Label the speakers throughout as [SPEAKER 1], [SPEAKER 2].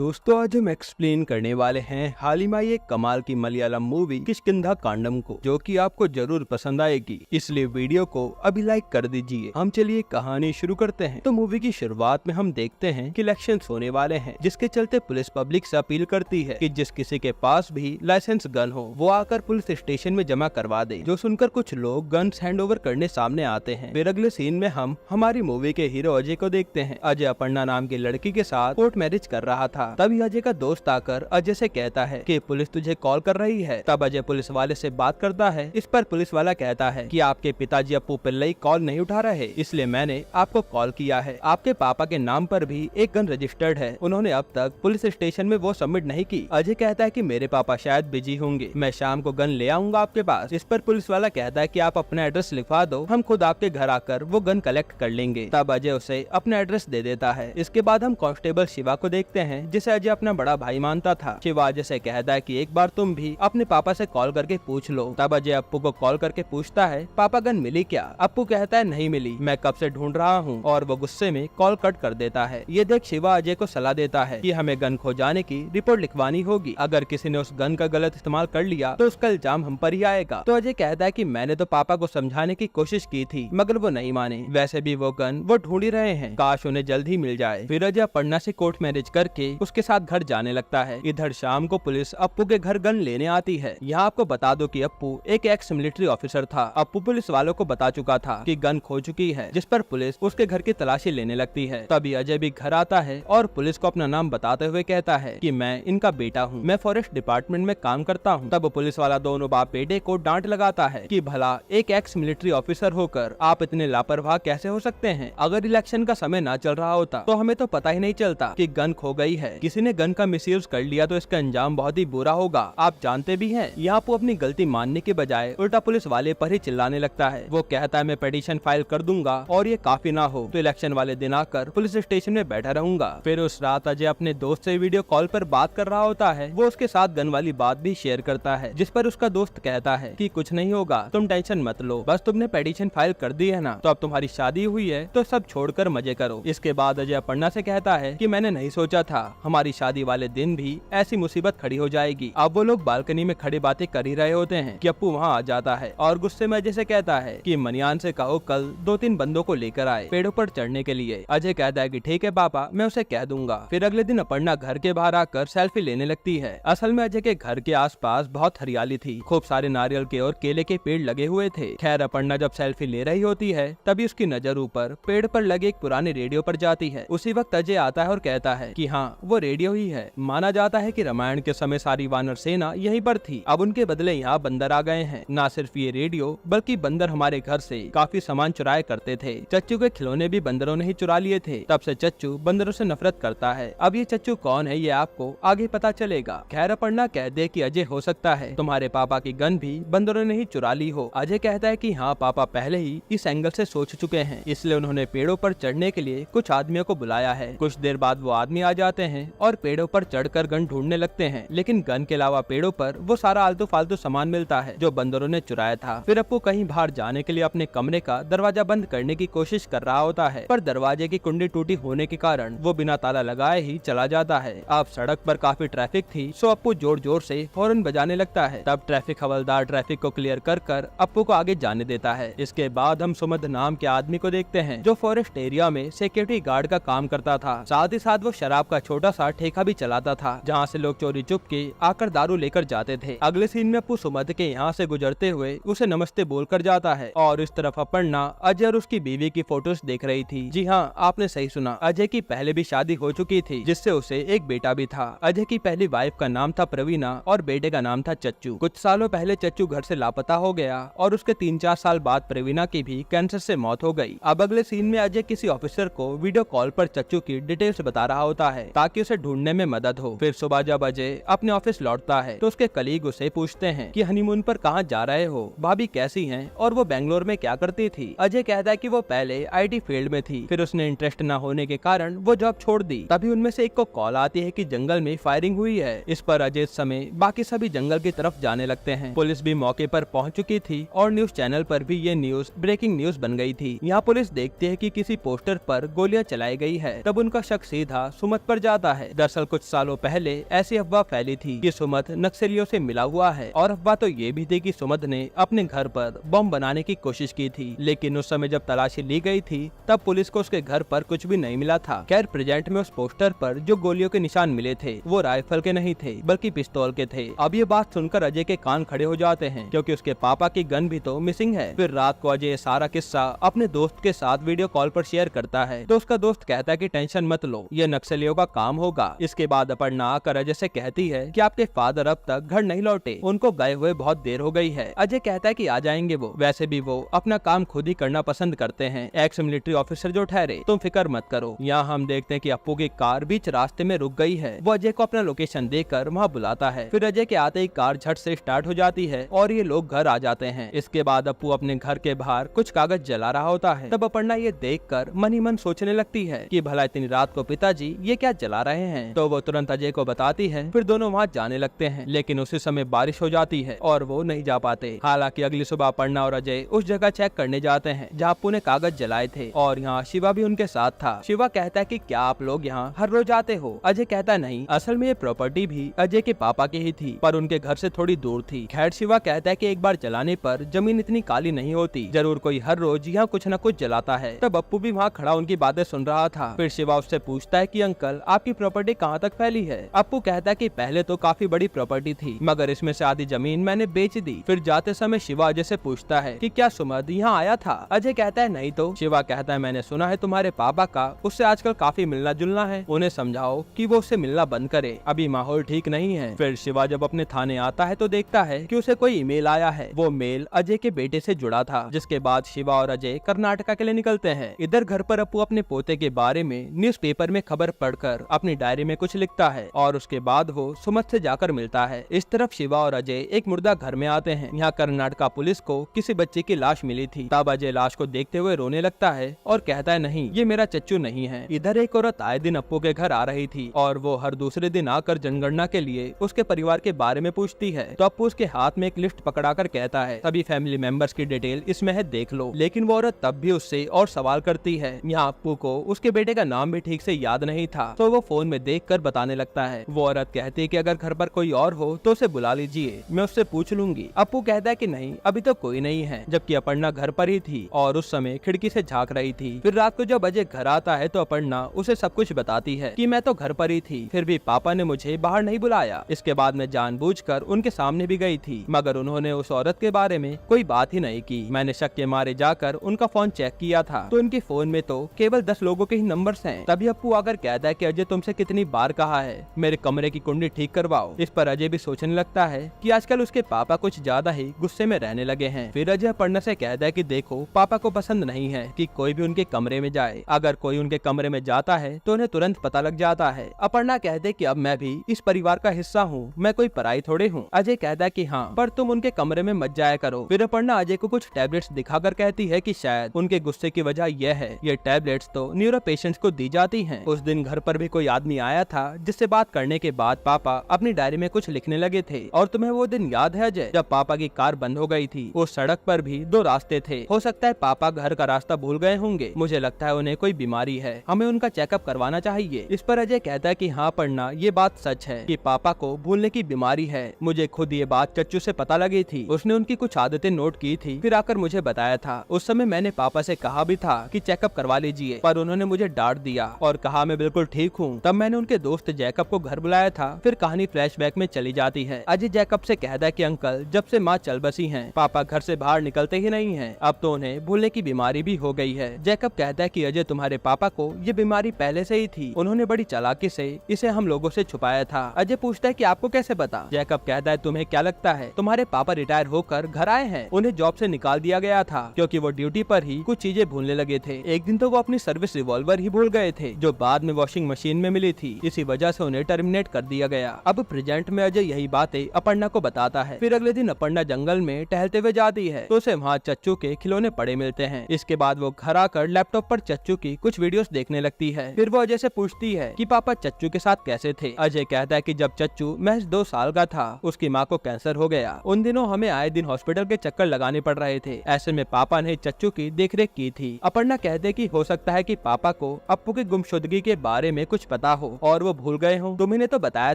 [SPEAKER 1] दोस्तों आज हम एक्सप्लेन करने वाले हैं हाल ही में एक कमाल की मलयालम मूवी किष्किंधा कांडम को, जो कि आपको जरूर पसंद आएगी, इसलिए वीडियो को अभी लाइक कर दीजिए। हम चलिए कहानी शुरू करते हैं। तो मूवी की शुरुआत में हम देखते हैं कि इलेक्शंस होने वाले हैं, जिसके चलते पुलिस पब्लिक से अपील करती है कि जिस किसी के पास भी लाइसेंस गन हो वो आकर पुलिस स्टेशन में जमा करवा दे। जो सुनकर कुछ लोग गन्स हैंड ओवर करने सामने आते हैं। फिर अगले सीन में हम हमारी मूवी के हीरो अजय को देखते हैं। अजय अपर्णा नाम की लड़की के साथ कोर्ट मैरिज कर रहा था। तभी अजय का दोस्त आकर अजय से कहता है कि पुलिस तुझे कॉल कर रही है। तब अजय पुलिस वाले से बात करता है। इस पर पुलिस वाला कहता है कि आपके पिताजी अप्पू पिल्लई कॉल नहीं उठा रहे, इसलिए मैंने आपको कॉल किया है। आपके पापा के नाम पर भी एक गन रजिस्टर्ड है, उन्होंने अब तक पुलिस स्टेशन में वो सबमिट नहीं की। अजय कहता है कि मेरे पापा शायद बिजी होंगे, मैं शाम को गन ले आऊंगा आपके पास। इस पर पुलिस वाला कहता है कि आप अपना एड्रेस लिखवा दो, हम खुद आपके घर आकर वो गन कलेक्ट कर लेंगे। तब अजय उसे अपना एड्रेस दे देता है। इसके बाद हम कांस्टेबल शिवा को देखते हैं, जिसे अजय अपना बड़ा भाई मानता था। शिवा अजय से कहता है कि एक बार तुम भी अपने पापा से कॉल करके पूछ लो। तब अजय अप्पू को कॉल करके पूछता है, पापा गन मिली क्या? अप्पू कहता है नहीं मिली, मैं कब से ढूंढ रहा हूँ, और वो गुस्से में कॉल कट कर देता है। ये देख शिवा अजय को सलाह देता है कि हमें गन खो जाने की रिपोर्ट लिखवानी होगी। अगर किसी ने उस गन का गलत इस्तेमाल कर लिया तो उसका इल्जाम हम पर ही आएगा। तो अजय कहता है कि मैंने तो पापा को समझाने की कोशिश की थी, मगर वो नहीं माने। वैसे भी वो गन वो ढूंढ ही रहे हैं, काश उन्हें जल्द ही मिल जाए। फिर अजय पन्ना से कोर्ट मैरिज करके उसके साथ घर जाने लगता है। इधर शाम को पुलिस अप्पू के घर गन लेने आती है। यहाँ आपको बता दो कि अप्पू एक एक्स मिलिट्री ऑफिसर था। अप्पू पुलिस वालों को बता चुका था कि गन खो चुकी है, जिस पर पुलिस उसके घर की तलाशी लेने लगती है। तभी अजय भी घर आता है और पुलिस को अपना नाम बताते हुए कहता है कि मैं इनका बेटा हूँ, मैं फॉरेस्ट डिपार्टमेंट में काम करता हूँ। तब पुलिस वाला दोनों बाप बेटे को डांट लगाता है कि भला एक एक्स मिलिट्री ऑफिसर होकर आप इतने लापरवाह कैसे हो सकते हैं? अगर इलेक्शन का समय ना चल रहा होता तो हमें तो पता ही नहीं चलता कि गन खो गई है। किसी ने गन का मिसयूज कर लिया तो इसका अंजाम बहुत ही बुरा होगा, आप जानते भी हैं। यहाँ वो अपनी गलती मानने के बजाय उल्टा पुलिस वाले पर ही चिल्लाने लगता है। वो कहता है मैं पिटीशन फाइल कर दूंगा, और ये काफी ना हो तो इलेक्शन वाले दिन आकर पुलिस स्टेशन में बैठा रहूंगा। फिर उस रात अजय अपने दोस्त से वीडियो कॉल पर बात कर रहा होता है। वो उसके साथ गन वाली बात भी शेयर करता है, जिस पर उसका दोस्त कहता है कि कुछ नहीं होगा, तुम टेंशन मत लो, बस तुमने पिटीशन फाइल कर दी है ना, तो अब तुम्हारी शादी हुई है तो सब छोड़कर मजे करो। इसके बाद अजय अपर्णा से कहता है कि मैंने नहीं सोचा था हमारी शादी वाले दिन भी ऐसी मुसीबत खड़ी हो जाएगी। अब वो लोग बालकनी में खड़ी बातें कर ही रहे होते हैं कि अप्पू वहाँ आ जाता है और गुस्से में अजय से कहता है कि मनियान से कहो कल 2-3 बंदों को लेकर आए पेड़ों पर चढ़ने के लिए। अजय कहता है कि ठीक है पापा, मैं उसे कह दूंगा। फिर अगले दिन अपर्णा घर के बाहर आकर सेल्फी लेने लगती है। असल में अजय के घर के आसपास बहुत हरियाली थी, खूब सारे नारियल के और केले के पेड़ लगे हुए थे। खैर अपर्णा जब सेल्फी ले रही होती है तभी उसकी नजर ऊपर पेड़ पर लगे एक पुराने रेडियो पर जाती है। उसी वक्त अजय आता है और कहता है कि हाँ वो रेडियो ही है। माना जाता है कि रामायण के समय सारी वानर सेना यहीं पर थी, अब उनके बदले यहाँ बंदर आ गए हैं। ना सिर्फ ये रेडियो बल्कि बंदर हमारे घर से काफी सामान चुराया करते थे। चच्चू के खिलौने भी बंदरों ने ही चुरा लिए थे, तब से चच्चू बंदरों से नफरत करता है। अब ये चच्चू कौन है ये आपको आगे पता चलेगा। खैर अपर्णा कह दे कि अजय हो सकता है तुम्हारे पापा की गन भी बंदरों ने ही चुरा ली हो। अजय कहता है कि हाँ पापा पहले ही इस एंगल से सोच चुके हैं, इसलिए उन्होंने पेड़ों पर चढ़ने के लिए कुछ आदमियों को बुलाया है। कुछ देर बाद वो आदमी आ जाते हैं और पेड़ों पर चढ़कर गन ढूंढने लगते हैं, लेकिन गन के अलावा पेड़ों पर वो सारा आलतू फालतू सामान मिलता है जो बंदरों ने चुराया था। फिर अप्पू कहीं बाहर जाने के लिए अपने कमरे का दरवाजा बंद करने की कोशिश कर रहा होता है, पर दरवाजे की कुंडी टूटी होने के कारण वो बिना ताला लगाए ही चला जाता है। अब सड़क पर काफी ट्रैफिक थी, सो अप्पू जोर जोर से हॉर्न बजाने लगता है। तब ट्रैफिक हवलदार ट्रैफिक को क्लियर कर अप्पू को आगे जाने देता है। इसके बाद हम सुमद नाम के आदमी को देखते हैं, जो फॉरेस्ट एरिया में सिक्योरिटी गार्ड का काम करता था। साथ ही साथ वो शराब का छोटा सा ठेका भी चलाता था, जहाँ से लोग चोरी चुप के आकर दारू लेकर जाते थे। अगले सीन में अप्पू सुमद के यहाँ से गुजरते हुए उसे नमस्ते बोलकर जाता है, और इस तरफ अपर्णा अजय और उसकी बीवी की फोटोज देख रही थी। जी हाँ, आपने सही सुना, अजय की पहले भी शादी हो चुकी थी, जिससे उसे एक बेटा भी था। अजय की पहली वाइफ का नाम था प्रवीणा और बेटे का नाम था चच्चू। कुछ सालों पहले चच्चू घर से लापता हो गया और उसके 3-4 साल बाद प्रवीणा की भी कैंसर से मौत हो गई। अब अगले सीन में अजय किसी ऑफिसर को वीडियो कॉल पर चच्चू की डिटेल्स बता रहा होता है ताकि उसे ढूंढने में मदद हो। फिर सुबह जब अजय अपने ऑफिस लौटता है तो उसके कलीग उसे पूछते हैं कि हनीमून पर कहाँ जा रहे हो, भाभी कैसी हैं और वो बेंगलोर में क्या करती थी। अजय कहता है कि वो पहले आईटी फील्ड में थी, फिर उसने इंटरेस्ट न होने के कारण वो जॉब छोड़ दी। तभी उनमें से एक को कॉल आती है कि जंगल में फायरिंग हुई है। इस पर अजय इस समय बाकी सभी जंगल की तरफ जाने लगते हैं। पुलिस भी मौके पर पहुंच चुकी थी और न्यूज चैनल पर भी ये न्यूज ब्रेकिंग न्यूज बन गई थी। यहाँ पुलिस देखती है कि किसी पोस्टर पर गोलियां चलाई गई है। तब उनका शक सीधा सुमत पर जाता बताता है। दरअसल कुछ सालों पहले ऐसी अफवाह फैली थी कि सुमत नक्सलियों से मिला हुआ है, और अफवाह तो ये भी थी कि सुमत ने अपने घर पर बम बनाने की कोशिश की थी, लेकिन उस समय जब तलाशी ली गई थी तब पुलिस को उसके घर पर कुछ भी नहीं मिला था। खैर प्रेजेंट में उस पोस्टर पर जो गोलियों के निशान मिले थे वो राइफल के नहीं थे बल्कि पिस्तौल के थे। अब ये बात सुनकर अजय के कान खड़े हो जाते हैं, क्योंकि उसके पापा की गन भी तो मिसिंग है। फिर रात को अजय सारा किस्सा अपने दोस्त के साथ वीडियो कॉल पर शेयर करता है, तो उसका दोस्त कहता है कि टेंशन मत लो, ये नक्सलियों का काम होगा। इसके बाद अपर्णा आकर अजय से कहती है कि आपके फादर अब तक घर नहीं लौटे, उनको गए हुए बहुत देर हो गई है। अजय कहता है कि आ जाएंगे वो, वैसे भी वो अपना काम खुद ही करना पसंद करते हैं, एक्स मिलिट्री ऑफिसर जो ठहरे, तुम फिक्र मत करो। यहाँ हम देखते हैं कि अप्पू की कार बीच रास्ते में रुक गई है। वो अजय को अपना लोकेशन देकर वहाँ बुलाता है। फिर अजय के आते ही कार झट से स्टार्ट हो जाती है और ये लोग घर आ जाते हैं। इसके बाद अप्पू अपने घर के बाहर कुछ कागज जला रहा होता है। तब अपर्णा ये देखकर मन ही मन सोचने लगती है कि भला इतनी रात को पिताजी ये क्या जला रहे हैं। तो वो तुरंत अजय को बताती है। फिर दोनों वहाँ जाने लगते हैं, लेकिन उसी समय बारिश हो जाती है और वो नहीं जा पाते। हालांकि अगली सुबह अपर्णा और अजय उस जगह चेक करने जाते हैं जहाँ अप्पू ने कागज जलाए थे, और यहाँ शिवा भी उनके साथ था। शिवा कहता है कि क्या आप लोग यहाँ हर रोज आते हो? अजय कहता नहीं, असल में ये प्रॉपर्टी भी अजय के पापा की ही थी, पर उनके घर से थोड़ी दूर थी। खैर शिवा कहता है कि एक बार जलाने पर जमीन इतनी काली नहीं होती, जरूर कोई हर रोज यहाँ कुछ न कुछ जलाता है। तब अप्पू भी वहाँ खड़ा उनकी बातें सुन रहा था। फिर शिवा उससे पूछता है कि अंकल आपकी प्रॉपर्टी कहाँ तक फैली है? अप्पू कहता है कि पहले तो काफी बड़ी प्रॉपर्टी थी, मगर इसमें से आधी जमीन मैंने बेच दी। फिर जाते समय शिवा अजय से पूछता है कि क्या सुमद यहाँ आया था? अजय कहता है नहीं तो। शिवा कहता है मैंने सुना है तुम्हारे पापा का उससे आजकल काफी मिलना जुलना है, उन्हें समझाओ कि वो उससे मिलना बंद करे, अभी माहौल ठीक नहीं है। फिर शिवा जब अपने थाने आता है तो देखता है कि उसे कोई ईमेल आया है। वो मेल अजय के बेटे से जुड़ा था। जिसके बाद शिवा और अजय कर्नाटका के लिए निकलते हैं। इधर घर पर अप्पू अपने पोते के बारे में न्यूज़पेपर में खबर पढ़कर अपनी डायरी में कुछ लिखता है, और उसके बाद वो सुमत से जाकर मिलता है। इस तरफ शिवा और अजय एक मुर्दा घर में आते हैं। यहाँ कर्नाटका पुलिस को किसी बच्चे की लाश मिली थी। तब अजय लाश को देखते हुए रोने लगता है और कहता है नहीं, ये मेरा चच्चू नहीं है। इधर एक औरत आए दिन अप्पू के घर आ रही थी, और वो हर दूसरे दिन आकर जनगणना के लिए उसके परिवार के बारे में पूछती है। तो अप्पू उसके हाथ में एक लिस्ट पकड़ाकर कहता है सभी फैमिली मेंबर्स की डिटेल इसमें है, देख लो। लेकिन वो औरत तब भी उससे और सवाल करती है। यहाँ अप्पू को उसके बेटे का नाम भी ठीक से याद नहीं था, तो वो फोन में देखकर बताने लगता है। वो औरत कहती है कि अगर घर पर कोई और हो तो उसे बुला लीजिए, मैं उससे पूछ लूंगी। अप्पू कहता है कि नहीं, अभी तो कोई नहीं है, जबकि अपर्णा घर पर ही थी और उस समय खिड़की से झांक रही थी। फिर रात को जब अजय घर आता है तो अपर्णा उसे सब कुछ बताती है कि मैं तो घर पर ही थी, फिर भी पापा ने मुझे बाहर नहीं बुलाया। इसके बाद मैं जानबूझकर उनके सामने भी गई थी, मगर उन्होंने उस औरत के बारे में कोई बात ही नहीं की। मैंने शक के मारे जाकर उनका फोन चेक किया था, तो उनके फोन में तो केवल 10 लोगों के ही नंबर्स हैं। तभी अप्पू आकर कहता है कि अजय तुमसे कितनी बार कहा है मेरे कमरे की कुंडी ठीक करवाओ। इस पर अजय भी सोचने लगता है कि आजकल उसके पापा कुछ ज्यादा ही गुस्से में रहने लगे हैं। फिर अजय अपर्णा से कहता है कि देखो पापा को पसंद नहीं है कि कोई भी उनके कमरे में जाए, अगर कोई उनके कमरे में जाता है तो उन्हें तुरंत पता लग जाता है। अपर्णा कहते कि अब मैं भी इस परिवार का हिस्सा हूँ, मैं कोई पराई थोड़े हूँ। अजय कहता है कि हाँ, पर तुम उनके कमरे में मत जाया करो। फिर अपर्णा अजय को कुछ टैबलेट्स दिखाकर कहती है कि शायद उनके गुस्से की वजह यह है, ये टैबलेट्स तो न्यूरो पेशेंट्स को दी जाती हैं। उस दिन घर पर भी कोई आदमी आया था, जिससे बात करने के बाद पापा अपनी डायरी में कुछ लिखने लगे थे। और तुम्हें वो दिन याद है अजय, जब पापा की कार बंद हो गई थी? उस सड़क पर भी 2 रास्ते थे, हो सकता है पापा घर का रास्ता भूल गए होंगे। मुझे लगता है उन्हें कोई बीमारी है, हमें उनका चेकअप करवाना चाहिए। इस पर अजय कहता है कि हाँ पढ़ना, ये बात सच है कि पापा को भूलने की बीमारी है। मुझे खुद ये बात चच्चू से पता लगी थी, उसने उनकी कुछ आदतें नोट की थी, फिर आकर मुझे बताया था। उस समय मैंने पापा से कहा भी था कि चेकअप करवा लीजिए, पर उन्होंने मुझे डांट दिया और कहा मैं बिल्कुल ठीक हूँ। तब मैंने उनके दोस्त जैकब को घर बुलाया था। फिर कहानी फ्लैशबैक में चली जाती है। अजय जैकब से कहता है कि अंकल, जब से माँ चल बसी हैं, पापा घर से बाहर निकलते ही नहीं हैं। अब तो उन्हें भूलने की बीमारी भी हो गई है। जैकब कहता है कि अजय तुम्हारे पापा को ये बीमारी पहले से ही थी, उन्होंने बड़ी चालाकी से इसे हम लोगों से छुपाया था। अजय पूछता है कि आपको कैसे पता? जैकब कहता है तुम्हें क्या लगता है तुम्हारे पापा रिटायर होकर घर आए हैं? उन्हें जॉब से निकाल दिया गया था क्योंकि वो ड्यूटी पर ही कुछ चीजें भूलने लगे थे। एक दिन तो वो अपनी सर्विस रिवॉल्वर ही भूल गए थे, जो बाद में वॉशिंग मशीन में मिली थी। इसी वजह से उन्हें टर्मिनेट कर दिया गया। अब प्रेजेंट में अजय यही बातें अपर्णा को बताता है। फिर अगले दिन अपर्णा जंगल में टहलते हुए जाती है तो उसे वहाँ चच्चू के खिलौने पड़े मिलते हैं। इसके बाद वो घर आकर लैपटॉप पर चच्चू की कुछ वीडियोस देखने लगती है। फिर वो अजय से पूछती है कि पापा चच्चू के साथ कैसे थे? अजय कहता है कि जब चच्चू महज 2 साल का था, उसकी माँ को कैंसर हो गया। उन दिनों हमें आए दिन हॉस्पिटल के चक्कर लगाने पड़ रहे थे, ऐसे में पापा ने चच्चू की देखरेख की थी। अपर्णा कहते कि हो सकता है कि पापा को अप्पू की गुमशुदगी के बारे में कुछ पता हो और वो भूल गए हो। तुम्हें तो बताया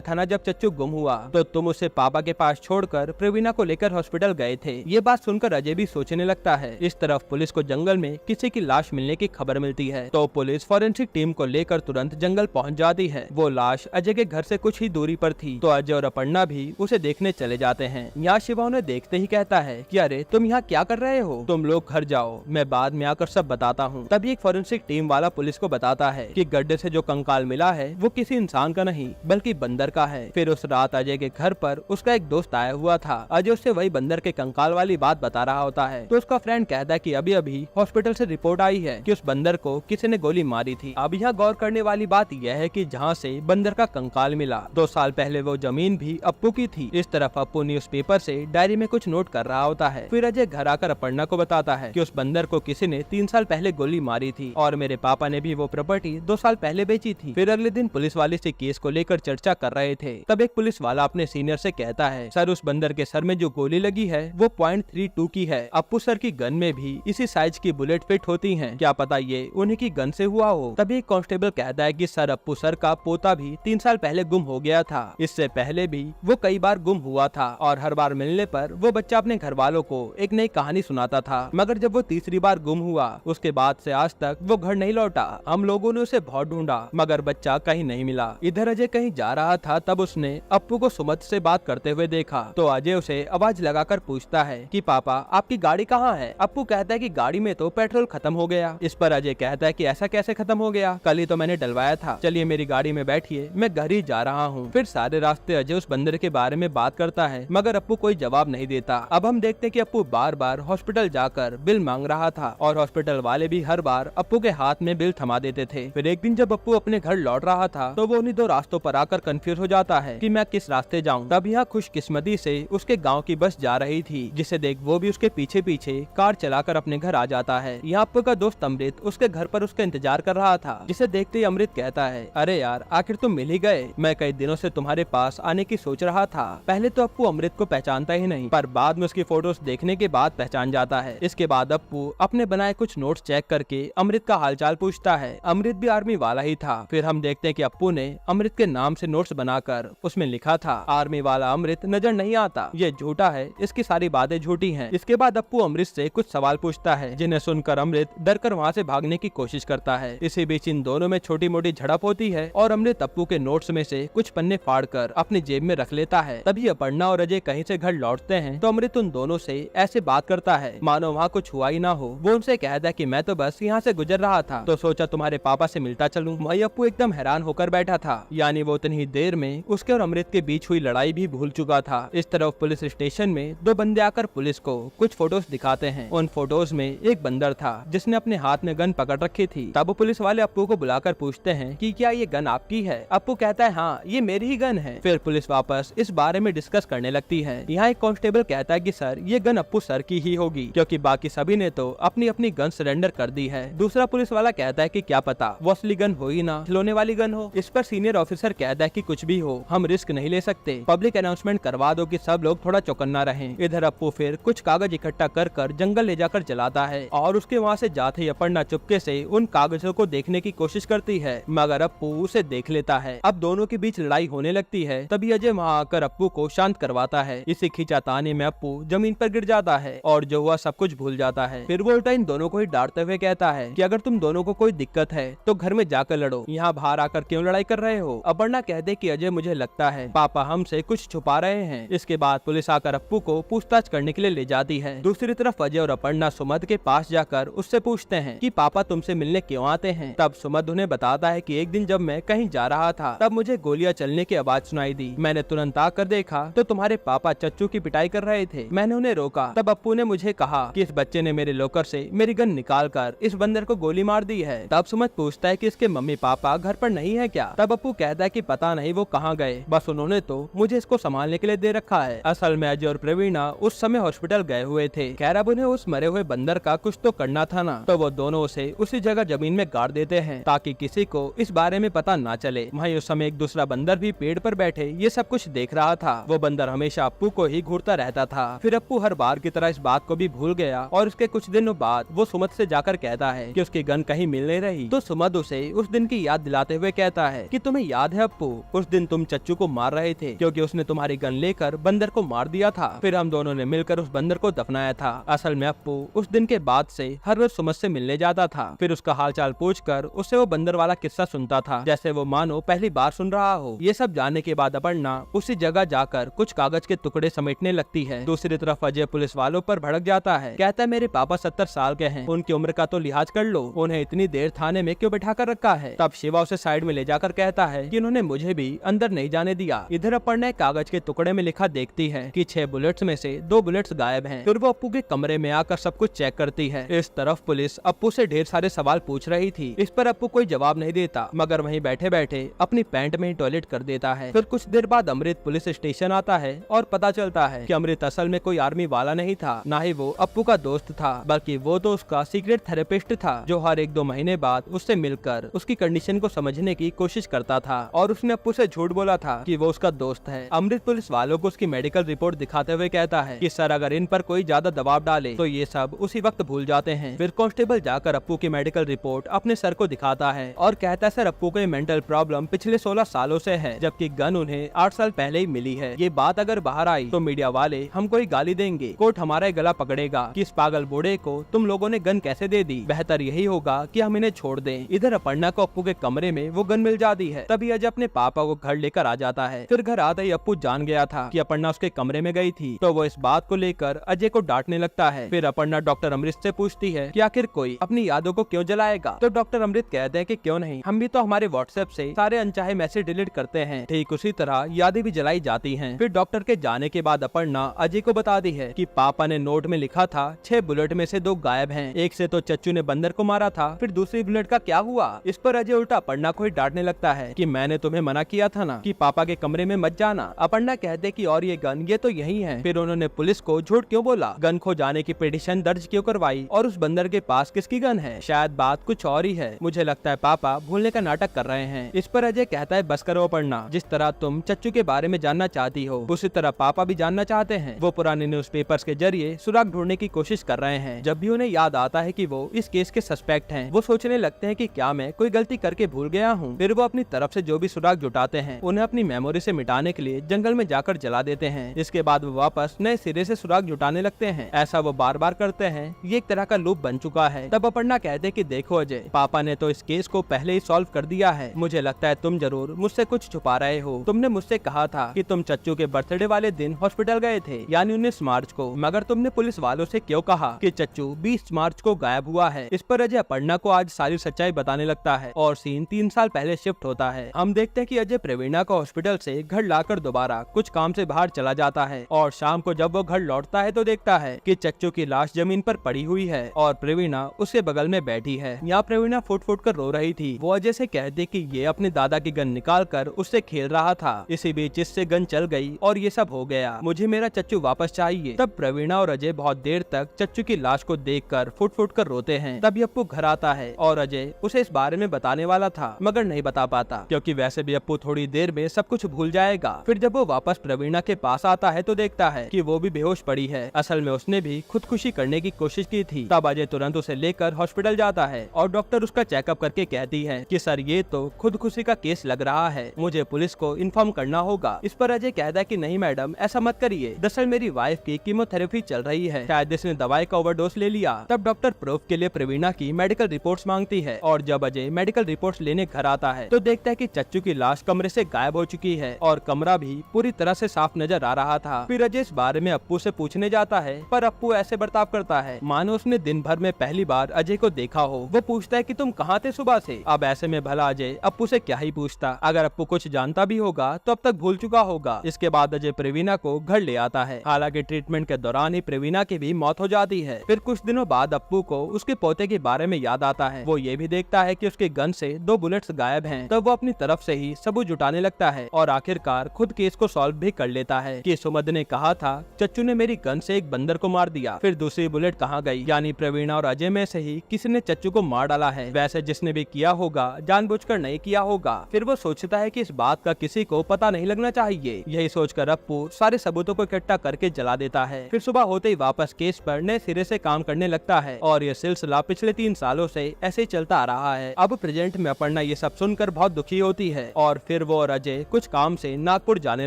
[SPEAKER 1] था ना जब चच्चू गुम हुआ तो तुम उसे पापा के पास छोड़कर प्रवीणा को लेकर हॉस्पिटल गए थे। ये बात सुनकर अजय भी सोचने लगता है। इस तरफ पुलिस को जंगल में किसी की लाश मिलने की खबर मिलती है तो पुलिस फॉरेंसिक टीम को लेकर तुरंत जंगल पहुंच जाती है। वो लाश अजय के घर से कुछ ही दूरी पर थी तो अजय और अपर्णा भी उसे देखने चले जाते हैं। यहाँ शिवा उन्हें देखते ही कहता है कि अरे तुम यहाँ क्या कर रहे हो, तुम लोग घर जाओ, मैं बाद में आकर सब बताता हूँ। तभी एक फॉरेंसिक टीम वाला पुलिस को बताता है कि गड्ढे से जो कंकाल मिला है वो किसी इंसान का नहीं बल्कि बंदर का है। फिर उस रात अजय के घर पर उसका एक दोस्त आया हुआ था। अजय उससे वही बंदर के कंकाल वाली बात बता रहा होता है तो उसका फ्रेंड कहता है कि अभी अभी हॉस्पिटल से रिपोर्ट आई है कि उस बंदर को किसी ने गोली मारी थी। अब यहाँ गौर करने वाली बात यह है कि जहाँ से बंदर का कंकाल मिला 2 साल पहले वो जमीन भी अप्पू की थी। इस तरफ अप्पू न्यूज़पेपर से डायरी में कुछ नोट कर रहा होता है। फिर अजय घर आकर अपर्णा को बताता है कि उस बंदर को किसी ने 3 साल पहले गोली मारी थी और मेरे पापा ने भी वो प्रॉपर्टी 2 साल पहले बेची थी। फिर अगले दिन पुलिस वाले से केस को लेकर चर्चा कर रहे थे। तब एक पुलिस वाला अपने सीनियर से कहता है सर उस बंदर के सर में जो गोली लगी है वो .32 की है। अप्पू सर की गन में भी इसी साइज की बुलेट फिट होती हैं। क्या पता ये उन्हीं की गन से हुआ हो। तभी एक कांस्टेबल कहता है कि सर अप्पू सर का पोता भी 3 साल पहले गुम हो गया था। इससे पहले भी वो कई बार गुम हुआ था और हर बार मिलने पर वो बच्चा अपने घर वालों को एक नई कहानी सुनाता था। मगर जब वो तीसरी बार गुम हुआ उसके बाद से आज तक वो घर नहीं लौटा। हम लोगों ने उसे बहुत ढूंढा मगर बच्चा कहीं नहीं मिला। इधर अजय कहीं जा रहा था तब उसने अप्पू को सुमत से बात करते हुए देखा तो अजय उसे आवाज लगाकर पूछता है कि पापा आपकी गाड़ी कहाँ है। अप्पू कहता है कि गाड़ी में तो पेट्रोल खत्म हो गया। इस पर अजय कहता है कि ऐसा कैसे खत्म हो गया, कल ही तो मैंने डलवाया था, चलिए मेरी गाड़ी में बैठिए मैं घर ही जा रहा हूँ। फिर सारे रास्ते अजय उस बंदर के बारे में बात करता है मगर अप्पू कोई जवाब नहीं देता। अब हम देखते कि अप्पू बार बार हॉस्पिटल जाकर बिल मांग रहा था और हॉस्पिटल वाले भी हर बार अप्पू के हाथ में बिल थमा देते थे। फिर एक दिन जब अप्पू अपने घर लौट रहा था तो वो उन्हीं 2 रास्तों पर आकर कंफ्यूज हो जाता है कि मैं किस रास्ते जाऊं। तब यहाँ खुशकिस्मती से उसके गांव की बस जा रही थी जिसे देख वो भी उसके पीछे पीछे कार चलाकर अपने घर आ जाता है। यहाँ अप्पू का दोस्त अमृत उसके घर पर उसका इंतजार कर रहा था जिसे देखते ही अमृत कहता है अरे यार आखिर तुम मिल ही गए, मैं कई दिनों से तुम्हारे पास आने की सोच रहा था। पहले तो अप्पू अमृत को पहचानता ही नहीं पर बाद में उसकी फोटोज देखने के बाद पहचान जाता है। इसके बाद अप्पू अपने बनाए कुछ नोट्स चेक करके अमृत का हालचाल पूछता है। अमृत भी आर्मी वाला ही था। फिर हम देखते हैं कि अप्पू ने अमृत के नाम से नोट्स बनाकर उसमें लिखा था आर्मी वाला अमृत नजर नहीं आता, ये झूठा है, इसकी सारी बातें झूठी हैं। इसके बाद अप्पू अमृत से कुछ सवाल पूछता है जिन्हें सुनकर अमृत डरकर वहाँ से भागने की कोशिश करता है। इसी बीच इन दोनों में छोटी मोटी झड़प होती है और अमृत अप्पू के नोट्स में से कुछ पन्ने फाड़कर अपनी जेब में रख लेता है। तभी अपर्णा और अजय कहीं से घर लौटते हैं तो अमृत उन दोनों से ऐसे बात करता है मानो वहाँ कुछ हुआ ही ना हो। वो उनसे कहता है कि मैं तो बस यहाँ से गुजर रहा था तो सोचा तुम्हारे पापा से मिलता चलूं। वही अप्पू एकदम हैरान होकर बैठा था, यानी वो उतनी ही देर में उसके और अमृत के बीच हुई लड़ाई भी भूल चुका था। इस तरफ पुलिस स्टेशन में 2 बंदे आकर पुलिस को कुछ फोटोज दिखाते हैं। उन फोटोज में एक बंदर था जिसने अपने हाथ में गन पकड़ रखी थी। तब पुलिस वाले अप्पू को बुलाकर पूछते हैं कि क्या ये गन आपकी है। अप्पू कहता है हाँ ये मेरी ही गन है। फिर पुलिस वापस इस बारे में डिस्कस करने लगती है। यहाँ एक कांस्टेबल कहता है कि सर ये गन अप्पू सर की ही होगी क्योंकि बाकी सभी ने तो अपनी अपनी गन सरेंडर कर दी है। दूसरा पुलिस वाला कहता है कि क्या पता वो असली गन हो ही ना, खिलौने वाली गन हो। इस पर सीनियर ऑफिसर कहता है कि कुछ भी हो हम रिस्क नहीं ले सकते, पब्लिक अनाउंसमेंट करवा दो कि सब लोग थोड़ा चौकन्ना रहें। इधर अप्पू फिर कुछ कागज इकट्ठा कर जंगल ले जाकर जलाता है और उसके वहाँ से जाते ही अपर्णा चुपके से उन कागजों को देखने की कोशिश करती है मगर अप्पू उसे देख लेता है। अब दोनों के बीच लड़ाई होने लगती है। तभी अजय वहाँ आकर अप्पू को शांत करवाता है। इसी खींचातानी में अप्पू जमीन पर गिर जाता है और जो हुआ सब कुछ भूल जाता है। फिर वो उल्टा इन दोनों को ही डांटते हुए कहता है कि अगर तुम दोनों को कोई दिक्कत है तो घर में जाकर लड़ो, यहाँ बाहर आकर क्यों लड़ाई कर रहे हो। अपर्णा कहते कि अजय मुझे लगता है पापा हमसे कुछ छुपा रहे हैं। इसके बाद पुलिस आकर अप्पू को पूछताछ करने के लिए ले जाती है। दूसरी तरफ अजय और अपर्णा सुमध के पास जाकर उससे पूछते हैं कि पापा तुमसे मिलने क्यों आते हैं। तब सुमध उन्हें बताता है कि एक दिन जब मैं कहीं जा रहा था तब मुझे गोलियां चलने की आवाज सुनाई दी। मैंने तुरंत आकर देखा तो तुम्हारे पापा चच्चू की पिटाई कर रहे थे। मैंने उन्हें रोका। तब अप्पू ने मुझे कहा कि इस बच्चे ने मेरे लॉकर से मेरी गन निकाल कर इस बंदर को गोली मार दी है। तब सुमध पूछता है कि इसके मम्मी पापा घर पर नहीं है क्या। तब अप्पू कहता है कि पता नहीं वो कहाँ गए, बस उन्होंने तो मुझे इसको संभालने के लिए दे रखा है। असल में अजय और प्रवीणा उस समय हॉस्पिटल गए हुए थे। खैर अब उन्हें उस मरे हुए बंदर का कुछ तो करना था ना, तो वो दोनों उसे उसी जगह जमीन में गाड़ देते हैं ताकि किसी को इस बारे में पता ना चले। वहीं उस समय एक दूसरा बंदर भी पेड़ पर बैठे ये सब कुछ देख रहा था। वो बंदर हमेशा अप्पू को ही घूरता रहता था। फिर अप्पू हर बार की तरह इस बात को भी भूल गया और उसके कुछ दिनों बाद वो सुमध से जाकर कहता है कि उसकी गन कहीं मिल नहीं रही। तो सुमध उसे उस दिन की याद दिलाती दिखाते हुए कहता है कि तुम्हें याद है अप्पू, उस दिन तुम चच्चू को मार रहे थे क्योंकि उसने तुम्हारी गन लेकर बंदर को मार दिया था। फिर हम दोनों ने मिलकर उस बंदर को दफनाया था। असल में अप्पू उस दिन के बाद से हर रोज सुमत से मिलने जाता था। फिर उसका हालचाल पूछकर उससे वो बंदर वाला किस्सा सुनता था, जैसे वो मानो पहली बार सुन रहा हो। ये सब जानने के बाद अपर्णा उसी जगह जाकर कुछ कागज के टुकड़े समेटने लगती है। दूसरी तरफ अजय पुलिस वालों पर भड़क जाता है, कहता है मेरे पापा 70 साल के हैं, उनकी उम्र का तो लिहाज कर लो, उन्हें इतनी देर थाने में क्यों बैठा कर रखा है। तब शिवा उसे साइड में ले जाकर कहता है कि उन्होंने मुझे भी अंदर नहीं जाने दिया। इधर अपर्णा कागज के टुकड़े में लिखा देखती है कि 6 बुलेट्स में से 2 बुलेट्स गायब हैं। फिर वो अप्पू के कमरे में आकर सब कुछ चेक करती है। इस तरफ पुलिस अप्पू से ढेर सारे सवाल पूछ रही थी। इस पर अप्पू कोई जवाब नहीं देता, मगर वहीं बैठे बैठे अपनी पैंट में ही टॉयलेट कर देता है। फिर कुछ देर बाद अमृत पुलिस स्टेशन आता है और पता चलता है कि अमृत असल में कोई आर्मी वाला नहीं था, ना ही वो अप्पू का दोस्त था, बल्कि वो तो उसका सीक्रेट थेरेपिस्ट था, जो हर 1-2 महीने बाद उससे मिलकर उसकी कंडीशन को समझने की कोशिश करता था। और उसने अप्पू से झूठ बोला था कि वो उसका दोस्त है। अमृत पुलिस वालों को उसकी मेडिकल रिपोर्ट दिखाते हुए कहता है कि सर अगर इन पर कोई ज्यादा दबाव डाले तो ये सब उसी वक्त भूल जाते हैं। फिर कांस्टेबल जाकर अप्पू की मेडिकल रिपोर्ट अपने सर को दिखाता है और कहता है सर अप्पू को मेंटल प्रॉब्लम पिछले 16 सालों से है, जबकि गन उन्हें 8 साल पहले ही मिली है। ये बात अगर बाहर आई तो मीडिया वाले हमको ही गाली देंगे, कोर्ट हमारा गला पकड़ेगा कि इस पागल बूढ़े को तुम लोगों ने गन कैसे दे दी। बेहतर यही होगा कि हम इन्हें छोड़ दें। इधर अपर्णा को अप्पू के कमरे में वो गन मिल जाती है। तभी अजय अपने पापा को घर लेकर आ जाता है। फिर घर आते ही अप्पू जान गया था कि अपर्णा उसके कमरे में गई थी, तो वो इस बात को लेकर अजय को डांटने लगता है। फिर अपर्णा डॉक्टर अमृत से पूछती है कि आखिर कोई अपनी यादों को क्यों जलाएगा, तो डॉक्टर अमृत कहते हैं कि क्यों नहीं, हम भी तो हमारे व्हाट्सएप से सारे अनचाहे मैसेज डिलीट करते हैं, ठीक उसी तरह यादें भी जलाई जाती हैं। फिर डॉक्टर के जाने के बाद अपर्णा अजय को बताती है कि पापा ने नोट में लिखा था 6 बुलेट में से 2 गायब हैं, एक से तो चच्चू ने बंदर को मारा था, फिर दूसरी बुलेट का क्या हुआ। इस पर अजय उल्टा अपर्णा को ही डांटने लगता है कि मैंने तुम्हें मना किया था ना कि पापा के कमरे में मत जाना। अपर्णा कहते कि और ये गन ये तो यही है। फिर उन्होंने पुलिस को झूठ क्यों बोला, गन खो जाने की पिटीशन दर्ज क्यों करवाई, और उस बंदर के पास किसकी गन है। शायद बात कुछ और ही है, मुझे लगता है पापा भूलने का नाटक कर रहे हैं। इस पर अजय कहता है बस करो अपर्णा, जिस तरह तुम चच्चू के बारे में जानना चाहती हो उसी तरह पापा भी जानना चाहते हैं। वो पुराने न्यूज़पेपर्स के जरिए सुराग ढूंढने की कोशिश कर रहे हैं। जब भी उन्हें याद आता है कि वो इस केस के सस्पेक्ट हैं, वो सोचने लगते हैं कि क्या मैं कोई गलती करके भूल गया हूँ। फिर वो अपनी तरफ से जो भी सुराग जुटाते हैं उन्हें अपनी मेमोरी से मिटाने के लिए जंगल में जाकर जला देते हैं। इसके बाद वो वापस नए सिरे से सुराग जुटाने लगते हैं। ऐसा वो बार बार करते हैं, ये एक तरह का लूप बन चुका है। तब अपर्णा कहते कि देखो अजय, पापा ने तो इस केस को पहले ही सॉल्व कर दिया है, मुझे लगता है तुम जरूर मुझसे कुछ छुपा रहे हो। तुमने मुझसे कहा था कि तुम चच्चू के बर्थडे वाले दिन हॉस्पिटल गए थे, यानी 19 मार्च को, मगर तुमने पुलिस वालों से क्यों कहा कि चच्चू 20 मार्च को गायब हुआ है। इस पर अजय अपर्णा को आज सारी सच्चाई बताने लगता है और सीन 3 साल पहले शिफ्ट होता है। हम देखते हैं कि अजय प्रवीणा को हॉस्पिटल से घर लाकर दोबारा कुछ काम से बाहर चला जाता है और शाम को जब वो घर लौटता है तो देखता है कि चच्चू की लाश जमीन पर पड़ी हुई है और प्रवीणा उसके बगल में बैठी है। यहाँ प्रवीणा फुट फुट कर रो रही थी। वो अजय से कहती कि ये अपने दादा की गन निकाल कर उससे खेल रहा था, इसी बीच इससे गन चल गई और ये सब हो गया, मुझे मेरा चच्चू वापस चाहिए। तब प्रवीणा और अजय बहुत देर तक चच्चू की लाश को देखकर फुट फुट कर रोते हैं। तब अप्पू घर आता है और अजय उसे इस बारे में बताने वाला था, मगर नहीं बता पाता क्योंकि वैसे भी अप्पू थोड़ी देर में सब कुछ भूल जाएगा। फिर जब वो वापस प्रवीणा के पास आता है तो देखता है कि वो भी बेहोश पड़ी है। असल में उसने भी खुदकुशी करने की कोशिश की थी। तब अजय तुरंत उसे लेकर हॉस्पिटल जाता है और डॉक्टर उसका चेकअप करके कहती है कि सर ये तो खुदकुशी का केस लग रहा है, मुझे पुलिस को इन्फॉर्म करना होगा। इस पर अजय कहता है कि नहीं मैडम, ऐसा मत करिए, दरअसल मेरी वाइफ की कीमोथेरेपी चल रही है, शायद इसने दवाई का ओवरडोज ले लिया। तब डॉक्टर प्रूफ के लिए प्रवीणा की मेडिकल रिपोर्ट्स मांगती है और जब अजय मेडिकल रिपोर्ट्स लेने घर आता है तो देखता है कि चच्चू की लाश कमरे से गायब हो चुकी है और कमरा भी पूरी तरह से साफ नजर आ रहा था। फिर अजय इस बारे में अप्पू से पूछने जाता है, पर अप्पू ऐसे बर्ताव करता है मानो उसने दिन भर में पहली बार अजय को देखा हो। वो पूछता है कि तुम कहाँ थे सुबह से। अब ऐसे में भला अजय अप्पू से क्या ही पूछता, अगर अप्पू कुछ जानता भी होगा तो अब तक भूल चुका होगा। इसके बाद अजय प्रवीणा को घर ले आता है। हालांकि ट्रीटमेंट के दौरान ही प्रवीणा की भी मौत हो जाती है। फिर कुछ दिनों बाद अप्पू को उसके पोते के बारे में याद आता है। वो ये भी देखता है कि उसके गन से 2 बुलेट्स गायब हैं। तब वो अपनी तरफ से ही सबूत जुटाने लगता है और आखिरकार खुद केस को सॉल्व भी कर लेता है कि सुमद ने कहा था चच्चू ने मेरी गन से एक बंदर को मार दिया। फिर दूसरी बुलेट कहाँ गई, यानी प्रवीणा और अजय में से ही किसी ने चच्चू को मार डाला है। वैसे जिसने भी किया होगा जानबूझकर नहीं किया होगा। फिर वो सोचता है कि इस बात का किसी को पता नहीं लगना चाहिए। यही सोचकर अप्पू सारे सबूतों को इकट्ठा करके जला देता है। फिर सुबह होते ही वापस केस पर नए सिरे से काम करने लगता है और ये सिलसिला पिछले 3 सालों से ऐसे ही चलता आ रहा है। अब प्रेजेंट में अपर्णा प्रेरणा ये सब सुनकर बहुत दुखी होती है और फिर वो और अजय कुछ काम से नागपुर जाने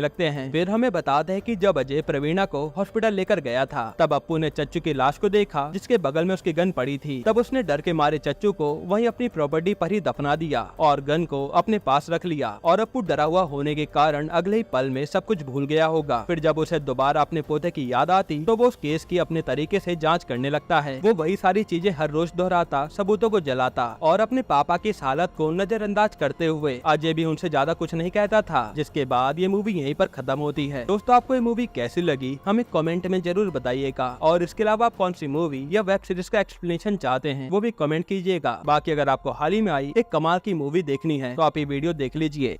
[SPEAKER 1] लगते हैं। फिर हमें बताते हैं कि जब अजय प्रवीणा को हॉस्पिटल लेकर गया था तब अप्पू ने चच्चू की लाश को देखा जिसके बगल में उसकी गन पड़ी थी। तब उसने डर के मारे चच्चू को वहीं अपनी प्रॉपर्टी पर ही दफना दिया और गन को अपने पास रख लिया और अप्पू डरा हुआ होने के कारण अगले ही पल में सब कुछ भूल गया होगा। फिर जब उसे दोबारा अपने पोते की याद आती तो वो उस केस की अपने तरीके से जांच करने लगता है। वो वही सारी चीजें हर रोज दोहराता, सबूतों को जलाता और अपने पापा की इस हालत को नजरअंदाज करते हुए अजय भी उनसे ज्यादा कुछ नहीं कहता था। जिसके बाद ये मूवी यहीं पर खत्म होती है। दोस्तों आपको ये मूवी कैसी लगी हमें कमेंट में जरूर बताइएगा और इसके अलावा आप कौन सी मूवी या वेब सीरीज का एक्सप्लेनेशन चाहते हैं वो भी कमेंट कीजिएगा। बाकी अगर आपको हाल ही में आई एक कमाल की मूवी देखनी है तो आप ये वीडियो देख लीजिए।